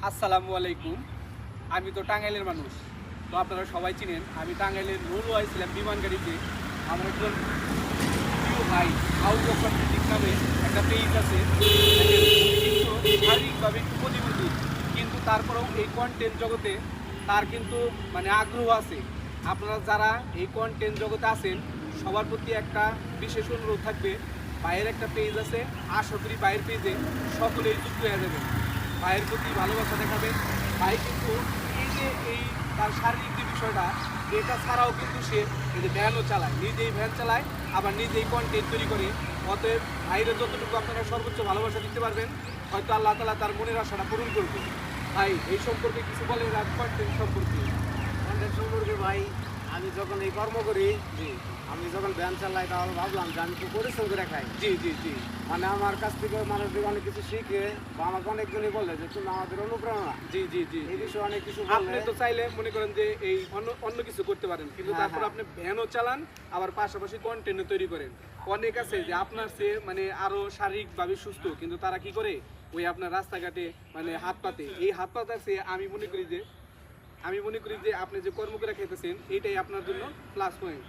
আসসালামু আলাইকুম। আমি তো টাঙ্গাইলের মানুষ, তো আপনারা সবাই চিনেন। আমি টাঙ্গাইলের নুরু আইছিলাম বিমান গাড়িতে। আমার একজন প্রিয় ভাই আবু বকর সিদ্দিক নামে একটা পেজ আছে। দেখেন, উনি কিন্তু শারীরিকভাবে একটু প্রতিবন্ধী, কিন্তু তারপরেও এই কন্টেন্ট জগতে তার কিন্তু মানে আগ্রহ আছে। আপনারা যারা এই কন্টেন্ট জগতে আছেন, সবার প্রতি একটা বিশেষ অনুরোধ থাকবে। ভাইয়ের একটা পেজ আছে, আশা করি ভাইয়ের পেজে সকলেই যুক্ত হয়ে যাবেন। ভাইয়ের প্রতি ভালোবাসা দেখাবেন। ভাই কিন্তু এই তার শারীরিক যে বিষয়টা, এটা ছাড়াও কিন্তু সে এই যে ভ্যানও চালায়, নিজেই ভ্যান চালায়, আবার নিজেই কন্টেন্ট তৈরি করে। অতএব ভাইয়ের যতটুকু আপনারা সর্বোচ্চ ভালোবাসা দিতে পারবেন, হয়তো আল্লাহ তাআলা তার মনের আশাটা পূরণ করবে। ভাই এই সম্পর্কে কিছু বলেন, আর কন্টেন্ট সম্পর্কে। কন্টেন্ট সম্পর্কে ভাই, আমি যখন এই কর্ম করি, জি আমি যখন ভ্যান চালাই, তাহলে ভাবলাম যে আমি তো পরিশ্রম করে খাই। জি জি জি মানে আমার কাছ থেকে মানুষদের অনেক কিছু শিখে, বা আমাকে অনেকজনই বলে যে তুমি আমাদের অনুপ্রেরণা। জি জি জি এই বিষয়ে অনেক কিছু আপনি বলে। তো চাইলে মনে করেন যে এই অন্য অন্য কিছু করতে পারেন, কিন্তু হ্যাঁ, তারপর হ্যাঁ। আপনি ভ্যানও চালান, আবার পাশাপাশি কন্টেন্ট তৈরি করেন। অনেক আছে যে আপনার চেয়ে মানে আরো শারীরিকভাবে সুস্থ, কিন্তু তারা কি করে ওই আপনার রাস্তাঘাটে মানে হাত পাতে। এই হাত পাতা চেয়ে আমি মনে করি যে আপনি যে কর্ম করে খাইতেছেন, এইটাই আপনার জন্য প্লাস পয়েন্ট।